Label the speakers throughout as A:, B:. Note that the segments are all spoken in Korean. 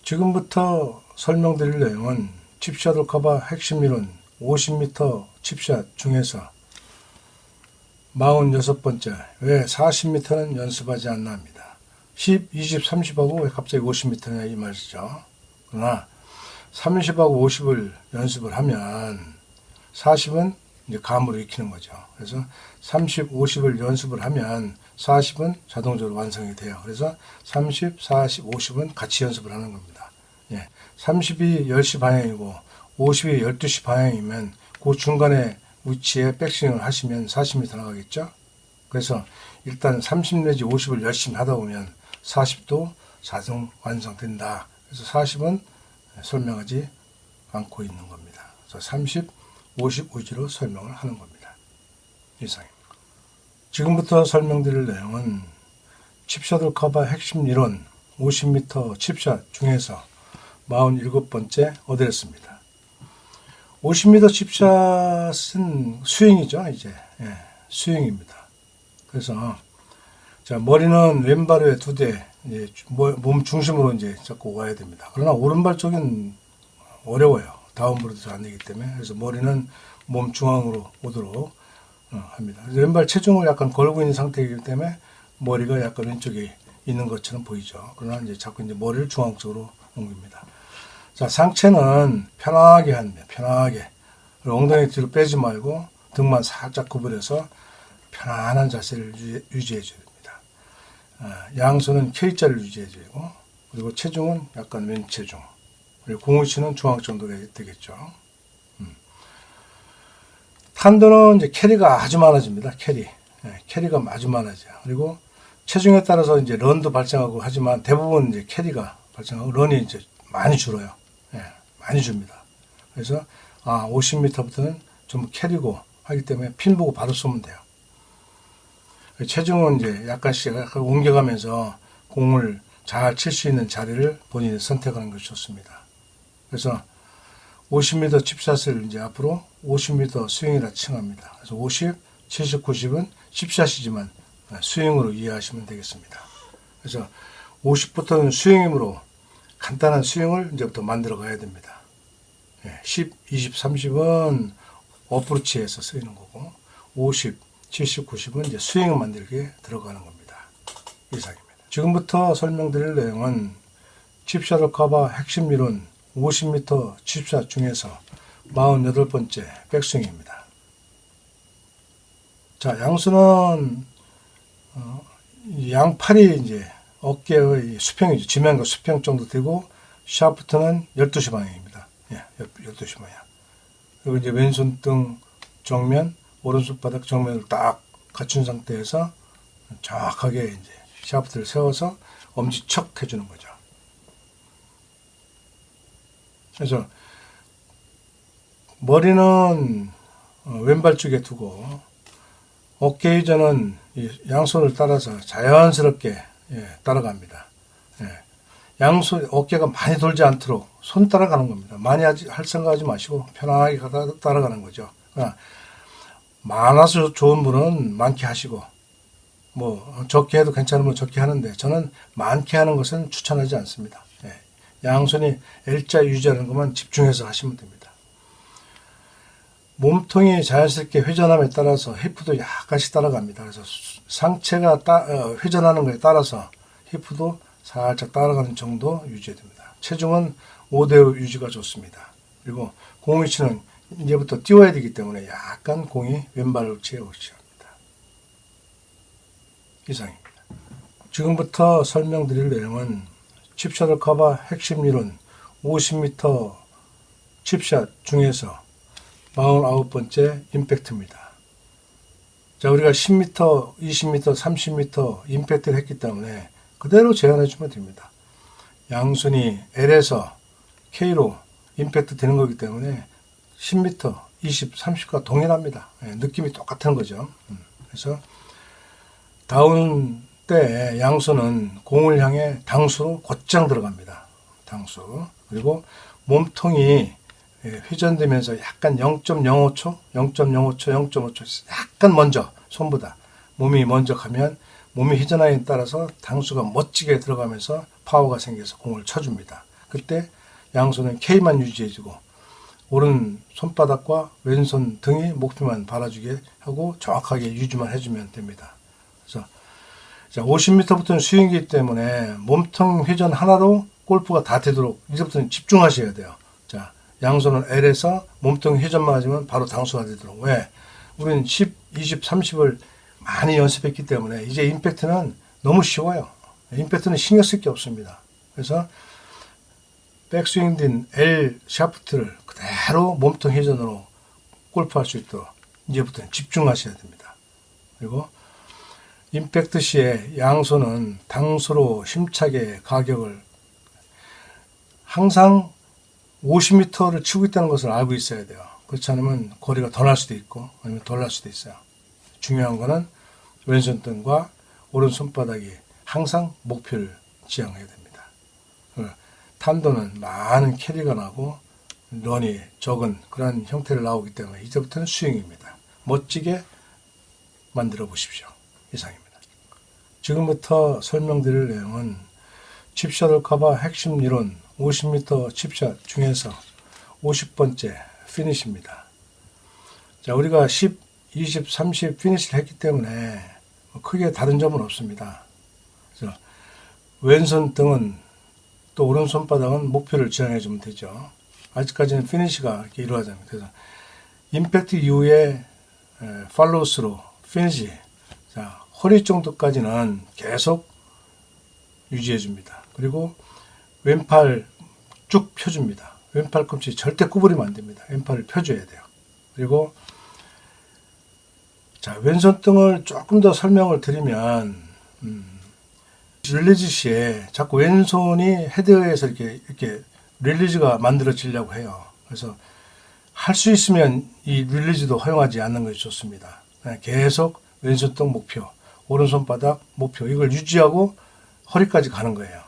A: 지금부터 설명드릴 내용은 칩샷을 커버 핵심 이론 50m 칩샷 중에서 46번째 왜 40m는 연습하지 않나 합니다. 10, 20, 30하고 왜 갑자기 50m냐 이 말이죠. 그러나 30하고 50을 연습을 하면 40은 이제 감으로 익히는 거죠. 그래서 30, 50을 연습을 하면 40은 자동적으로 완성이 돼요. 그래서 30, 40, 50은 같이 연습을 하는 겁니다. 30이 10시 방향이고 50이 12시 방향이면 그 중간에 위치에 백스윙을 하시면 40m 나가겠죠. 그래서 일단 30 내지 50을 열심히 하다 보면 40도 자동 완성된다. 그래서 40은 설명하지 않고 있는 겁니다. 그래서 30, 50 위주로 설명을 하는 겁니다. 이상입니다. 지금부터 설명드릴 내용은 칩샷을 커버 핵심 이론 50m 칩샷 중에서 47번째 어드레스입니다. 50m 칩샷은 스윙이죠. 이제 스윙입니다. 그래서 자, 머리는 왼발에 2대 몸 중심으로 이제 잡고 와야 됩니다. 그러나 오른발 쪽은 어려워요. 다운브로도 잘 안 되기 때문에. 그래서 머리는 몸 중앙으로 오도록 합니다. 왼발 체중을 약간 걸고 있는 상태이기 때문에 머리가 약간 왼쪽에 있는 것처럼 보이죠. 그러나 이제 자꾸 이제 머리를 중앙 쪽으로 옮깁니다. 자, 상체는 편하게 합니다. 편하게. 엉덩이 뒤로 빼지 말고 등만 살짝 구부려서 편안한 자세를 유지해 줘야 됩니다. 양손은 K자를 유지해 주고, 그리고 체중은 약간 왼체중. 그리고 공위치는 중앙 정도가 되겠죠. 탄도는 이제 캐리가 아주 많아집니다. 캐리가 아주 많아져요. 그리고 체중에 따라서 이제 런도 발생하고 하지만 대부분 이제 캐리가 발생하고 런이 이제 많이 줄어요. 많이 줍니다. 그래서 50m부터는 좀 캐리고 하기 때문에 핀 보고 바로 쏘면 돼요. 체중은 이제 약간씩 옮겨가면서 공을 잘 칠 수 있는 자리를 본인이 선택하는 것이 좋습니다. 그래서 50m 칩샷을 이제 앞으로 50m 스윙이라 칭합니다. 그래서 50, 70, 90은 칩샷이지만 스윙으로 이해하시면 되겠습니다. 그래서 50부터는 스윙이므로 간단한 스윙을 이제부터 만들어 가야 됩니다. 10, 20, 30은 어프로치에서 쓰이는 거고 50, 70, 90은 이제 스윙을 만들기에 들어가는 겁니다. 이상입니다. 지금부터 설명드릴 내용은 칩샷을 커버 핵심 이론 50m 칩샷 중에서 48번째 백스윙입니다. 자, 양수는 양팔이 이제 어깨의 수평이죠. 지면과 수평 정도 되고 샤프트는 12시 방향입니다. 12시 방향. 그리고 이제 왼손등 정면, 오른손바닥 정면을 딱 갖춘 상태에서 정확하게 이제 샤프트를 세워서 엄지척 해주는 거죠. 그래서 머리는 왼발 쪽에 두고 어깨 이전은 양손을 따라서 자연스럽게 따라갑니다. 양손 어깨가 많이 돌지 않도록 손 따라가는 겁니다. 많이 할 생각하지 마시고 편하게 따라가는 거죠. 많아서 좋은 분은 많게 하시고 뭐 적게 해도 괜찮으면 적게 하는데 저는 많게 하는 것은 추천하지 않습니다. 양손이 L자 유지하는 것만 집중해서 하시면 됩니다. 몸통이 자연스럽게 회전함에 따라서 히프도 약간씩 따라갑니다. 그래서 상체가 회전하는 것에 따라서 히프도 살짝 따라가는 정도 유지해야 됩니다. 체중은 5대5 유지가 좋습니다. 그리고 공 위치는 이제부터 띄워야 되기 때문에 약간 공이 왼발 위치에 위치합니다. 이상입니다. 지금부터 설명드릴 내용은 칩샷을 커버 핵심 이론 50m 칩샷 중에서 49번째 임팩트입니다. 자, 우리가 10m, 20m, 30m 임팩트를 했기 때문에 그대로 제한해 주면 됩니다. 양손이 L에서 K로 임팩트 되는 거기 때문에 10m, 20, 30과 동일합니다. 느낌이 똑같은 거죠. 그래서 다운 때 양손은 공을 향해 당수로 곧장 들어갑니다. 당수. 그리고 몸통이 회전되면서 약간 0.05초, 0.05초, 0.5초 약간 먼저 손보다 몸이 먼저 가면 몸이 회전하에 따라서 당수가 멋지게 들어가면서 파워가 생겨서 공을 쳐줍니다. 그때 양손은 K만 유지해주고 오른 손바닥과 왼손 등이 목표만 바라주게 하고 정확하게 유지만 해주면 됩니다. 그래서 자, 50m부터는 스윙이기 때문에 몸통 회전 하나로 골프가 다 되도록 이제부터는 집중하셔야 돼요. 자, 양손은 L에서 몸통 회전만 하시면 바로 당수가 되도록. 왜? 우리는 10, 20, 30을 많이 연습했기 때문에 이제 임팩트는 너무 쉬워요. 임팩트는 신경 쓸 게 없습니다. 그래서 백스윙 된 L 샤프트를 그대로 몸통 회전으로 골프할 수 있도록 이제부터는 집중하셔야 됩니다. 그리고 임팩트 시에 양손은 당수로 힘차게 가격을 항상 50m를 치고 있다는 것을 알고 있어야 돼요. 그렇지 않으면 거리가 더 날 수도 있고 아니면 덜 날 수도 있어요. 중요한 거는 왼손등과 오른손바닥이 항상 목표를 지향해야 됩니다. 탄도는 많은 캐리가 나고 런이 적은 그런 형태를 나오기 때문에 이제부터는 스윙입니다. 멋지게 만들어 보십시오. 이상입니다. 지금부터 설명드릴 내용은 칩샷을 커버 핵심 이론 50m 칩샷 중에서 50번째 피니시입니다. 자, 우리가 10, 20, 30 피니시를 했기 때문에 크게 다른 점은 없습니다. 그래서 왼손 등은 또 오른손바닥은 목표를 지향해 주면 되죠. 아직까지는 피니시가 이렇게 이루어집니다. 그래서 임팩트 이후에 팔로우스로 피니시, 자, 허리 정도까지는 계속 유지해 줍니다. 그리고 왼팔 쭉 펴줍니다. 왼팔꿈치 절대 구부리면 안 됩니다. 왼팔을 펴줘야 돼요. 그리고 자, 왼손 등을 조금 더 설명을 드리면 릴리즈 시에 자꾸 왼손이 헤드에서 이렇게 릴리즈가 만들어지려고 해요. 그래서 할 수 있으면 이 릴리즈도 허용하지 않는 것이 좋습니다. 계속 왼손등 목표, 오른손바닥 목표 이걸 유지하고 허리까지 가는 거예요.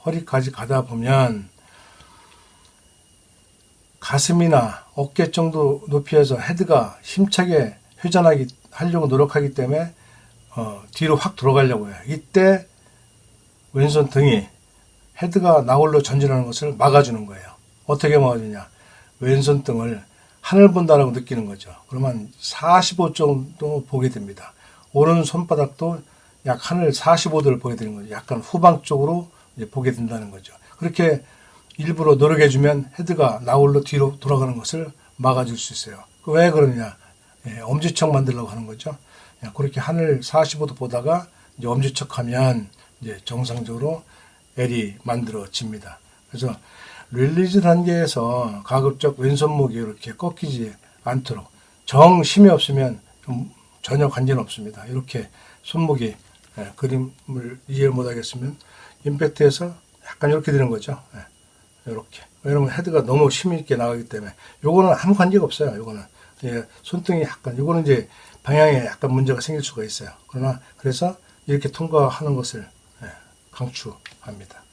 A: 허리까지 가다 보면 가슴이나 어깨 정도 높이에서 헤드가 힘차게 회전하려고 노력하기 때문에 뒤로 확 들어가려고 해요. 이때 왼손 등이 헤드가 나홀로 전진하는 것을 막아주는 거예요. 어떻게 막아주냐? 왼손 등을 하늘 본다라고 느끼는 거죠. 그러면 45 정도 보게 됩니다. 오른 손바닥도 약 하늘 45도를 보게 되는 거죠. 약간 후방 쪽으로 이제 보게 된다는 거죠. 그렇게 일부러 노력해주면 헤드가 나홀로 뒤로 돌아가는 것을 막아줄 수 있어요. 왜 그러느냐? 엄지척 만들려고 하는 거죠. 그렇게 하늘 45도 보다가 이제 엄지척하면 이제 정상적으로 L이 만들어집니다. 그래서 릴리즈 단계에서 가급적 왼손목이 이렇게 꺾이지 않도록 정심이 없으면 전혀 관계는 없습니다. 이렇게 손목이 그림을 이해 못하겠으면 임팩트에서 약간 이렇게 되는 거죠. 이렇게. 왜냐면 헤드가 너무 힘 있게 나가기 때문에 요거는 아무 관계가 없어요. 요거는 손등이 약간 요거는 이제 방향에 약간 문제가 생길 수가 있어요. 그러나 그래서 이렇게 통과하는 것을 강추합니다.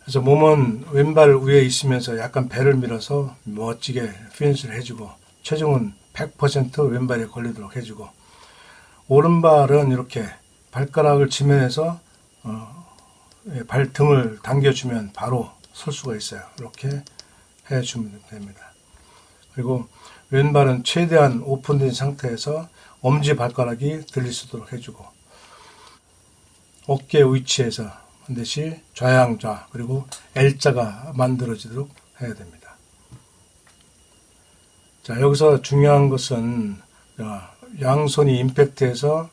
A: 그래서 몸은 왼발 위에 있으면서 약간 배를 밀어서 멋지게 피니시를 해주고 체중은 100% 왼발에 걸리도록 해주고 오른발은 이렇게 발가락을 지면에서 발등을 당겨주면 바로 설 수가 있어요. 이렇게 해주면 됩니다. 그리고 왼발은 최대한 오픈된 상태에서 엄지 발가락이 들릴 수 있도록 해주고 어깨 위치에서 반드시 좌양좌 그리고 L자가 만들어지도록 해야 됩니다. 자, 여기서 중요한 것은 양손이 임팩트에서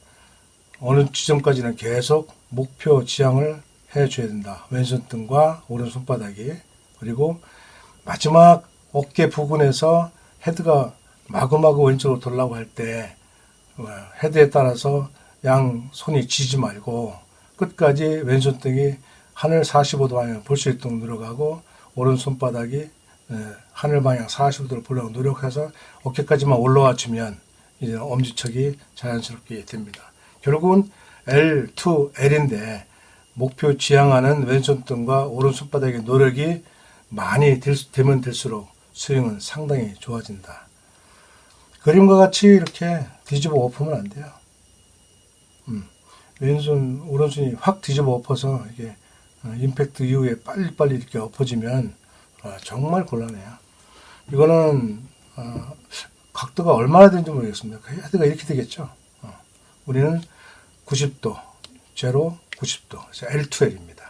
A: 어느 지점까지는 계속 목표 지향을 해줘야 된다. 왼손 등과 오른손 바닥이. 그리고 마지막 어깨 부근에서 헤드가 마구마구 왼쪽으로 돌라고 할 때 헤드에 따라서 양 손이 지지 말고 끝까지 왼손 등이 하늘 45도 방향 볼 수 있도록 노력하고 오른손 바닥이 하늘 방향 45도를 보려고 노력해서 어깨까지만 올라와 주면 이제 엄지척이 자연스럽게 됩니다. 결국은 L2, L인데 목표 지향하는 왼손 등과 오른손 바닥의 노력이 많이 되면 될수록 스윙은 상당히 좋아진다. 그림과 같이 이렇게 뒤집어 엎으면 안 돼요. 왼손, 오른손이 확 뒤집어 엎어서 이게 임팩트 이후에 빨리빨리 이렇게 엎어지면 정말 곤란해요. 이거는 각도가 얼마나 되는지 모르겠습니다. 헤드가 이렇게 되겠죠. 우리는 90도, 제로 90도, L2L입니다.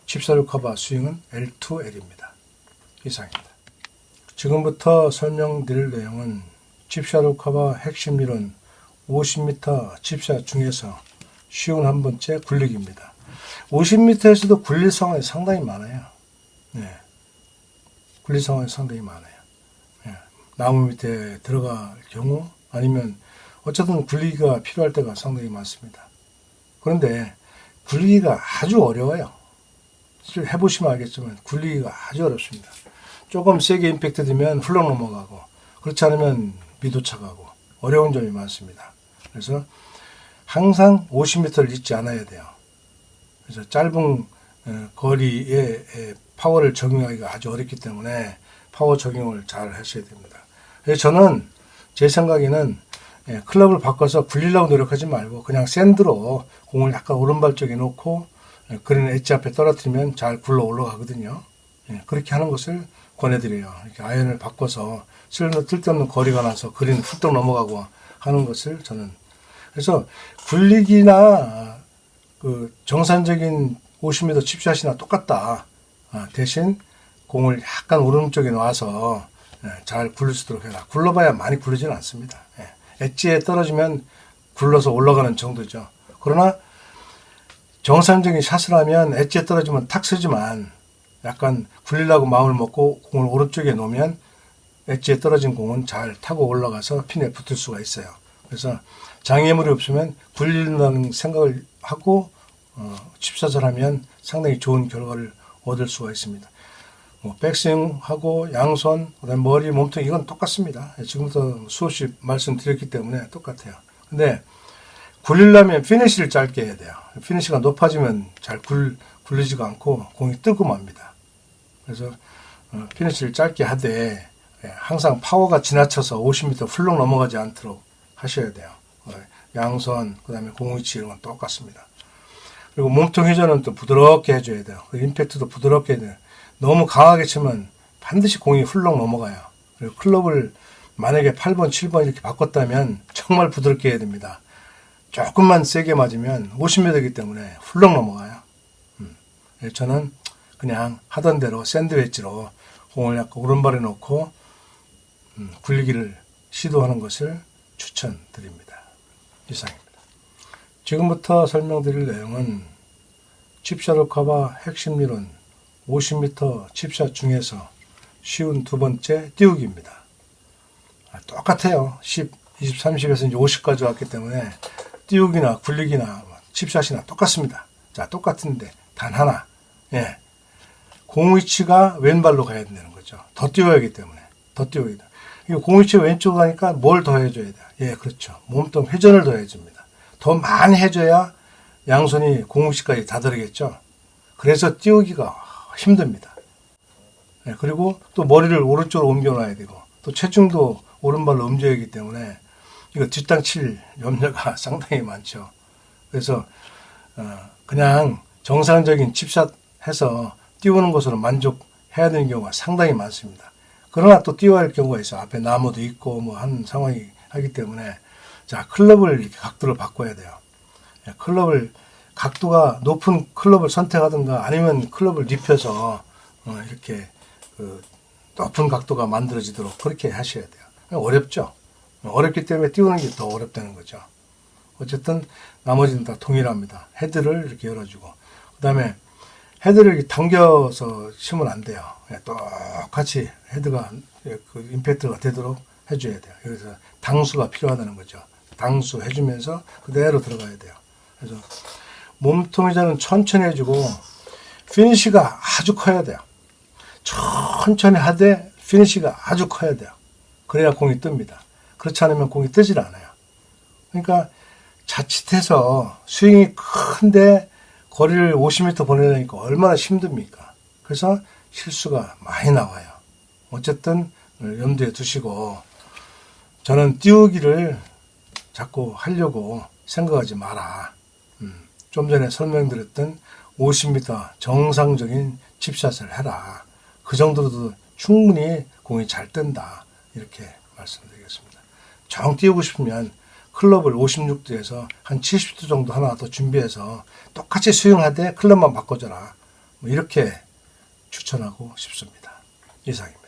A: 칩사를 커버 스윙은 L2L입니다. 이상입니다. 지금부터 설명드릴 내용은 칩샷 커버 핵심 이론 50m 칩샷 중에서 쉬운 한 번째 굴리기입니다. 50m에서도 굴릴 상황이 상당히 많아요. 네. 굴릴 상황이 상당히 많아요. 네. 나무 밑에 들어갈 경우 아니면 어쨌든 굴리기가 필요할 때가 상당히 많습니다. 그런데 굴리기가 아주 어려워요. 해보시면 알겠지만 굴리기가 아주 어렵습니다. 조금 세게 임팩트 되면 훌렁 넘어가고 그렇지 않으면 미도착하고 어려운 점이 많습니다. 그래서 항상 50m를 잊지 않아야 돼요. 그래서 짧은 거리에 파워를 적용하기가 아주 어렵기 때문에 파워 적용을 잘 하셔야 됩니다. 그래서 저는 제 생각에는 클럽을 바꿔서 굴리려고 노력하지 말고 그냥 샌드로 공을 약간 오른발 쪽에 놓고 그린 엣지 앞에 떨어뜨리면 잘 굴러 올라가거든요. 그렇게 하는 것을 권해드려요. 이렇게 아이언을 바꿔서 쓸데없는 거리가 나서 그린 훌떡 넘어가고 하는 것을 저는 그래서 굴리기나 그 정상적인 50m 칩샷이나 똑같다. 대신 공을 약간 오른쪽에 놔서 잘 굴릴 수 있도록 해라. 굴러봐야 많이 굴리지는 않습니다. 엣지에 떨어지면 굴러서 올라가는 정도죠. 그러나 정상적인 샷을 하면 엣지에 떨어지면 탁 쓰지만 약간 굴리려고 마음을 먹고 공을 오른쪽에 놓으면 엣지에 떨어진 공은 잘 타고 올라가서 핀에 붙을 수가 있어요. 그래서 장애물이 없으면 굴린다는 생각을 하고 칩샷을 하면 상당히 좋은 결과를 얻을 수가 있습니다. 백스윙하고 양손, 그다음에 머리, 몸통 이건 똑같습니다. 지금부터 수없이 말씀드렸기 때문에 똑같아요. 근데 굴리려면 피니시를 짧게 해야 돼요. 피니시가 높아지면 잘 굴리지가 않고 공이 뜨고 맙니다. 그래서 피니시를 짧게 하되 항상 파워가 지나쳐서 50m 훌렁 넘어가지 않도록 하셔야 돼요. 양손, 그 다음에 공 위치 이런 건 똑같습니다. 그리고 몸통 회전은 또 부드럽게 해줘야 돼요. 임팩트도 부드럽게 해야 돼요. 너무 강하게 치면 반드시 공이 훌렁 넘어가요. 그리고 클럽을 만약에 8번, 7번 이렇게 바꿨다면 정말 부드럽게 해야 됩니다. 조금만 세게 맞으면 50m이기 때문에 훌렁 넘어가요. 저는 그냥 하던 대로 샌드웨지로 공을 약간 오른발에 놓고 굴리기를 시도하는 것을 추천드립니다. 이상입니다. 지금부터 설명드릴 내용은 칩샷 커버 핵심 이론 50m 칩샷 중에서 쉬운 두 번째 띄우기입니다. 똑같아요. 10, 20, 30에서 이제 50까지 왔기 때문에 띄우기나 굴리기나 칩샷이나 똑같습니다. 자, 똑같은데 단 하나. 공 위치가 왼발로 가야 된다는 거죠. 더 띄워야 하기 때문에. 더 띄워야 돼. 공 위치가 왼쪽으로 가니까 뭘 더 해줘야 돼요? 그렇죠. 몸통 회전을 더 해줍니다. 더 많이 해줘야 양손이 공 위치까지 다다르겠죠. 그래서 띄우기가 힘듭니다. 그리고 또 머리를 오른쪽으로 옮겨놔야 되고 또 체중도 오른발로 옮겨야 하기 때문에 이거 뒷땅 칠 염려가 상당히 많죠. 그래서 그냥 정상적인 칩샷 해서 띄우는 것으로 만족해야 되는 경우가 상당히 많습니다. 그러나 또 띄워야 할 경우가 있어요. 앞에 나무도 있고 뭐 하는 상황이 하기 때문에 자, 클럽을 이렇게 각도를 바꿔야 돼요. 클럽을 각도가 높은 클럽을 선택하든가 아니면 클럽을 눕혀서 이렇게 높은 각도가 만들어지도록 그렇게 하셔야 돼요. 어렵죠. 어렵기 때문에 띄우는 게 더 어렵다는 거죠. 어쨌든 나머지는 다 동일합니다. 헤드를 이렇게 열어주고 그 다음에 헤드를 이렇게 당겨서 치면 안 돼요. 똑같이 헤드가 그 임팩트가 되도록 해줘야 돼요. 그래서 당수가 필요하다는 거죠. 당수 해주면서 그대로 들어가야 돼요. 그래서 몸통 회전은 천천히 해주고 피니시가 아주 커야 돼요. 천천히 하되 피니시가 아주 커야 돼요. 그래야 공이 뜹니다. 그렇지 않으면 공이 뜨질 않아요. 그러니까 자칫해서 스윙이 큰데 거리를 50m 보내려니까 얼마나 힘듭니까? 그래서 실수가 많이 나와요. 어쨌든 염두에 두시고 저는 띄우기를 자꾸 하려고 생각하지 마라. 좀 전에 설명드렸던 50m 정상적인 칩샷을 해라. 그 정도로도 충분히 공이 잘 뜬다. 이렇게 말씀드리겠습니다. 정 띄우고 싶으면 클럽을 56도에서 한 70도 정도 하나 더 준비해서 똑같이 스윙하되 클럽만 바꿔줘라. 뭐 이렇게 추천하고 싶습니다. 이상입니다.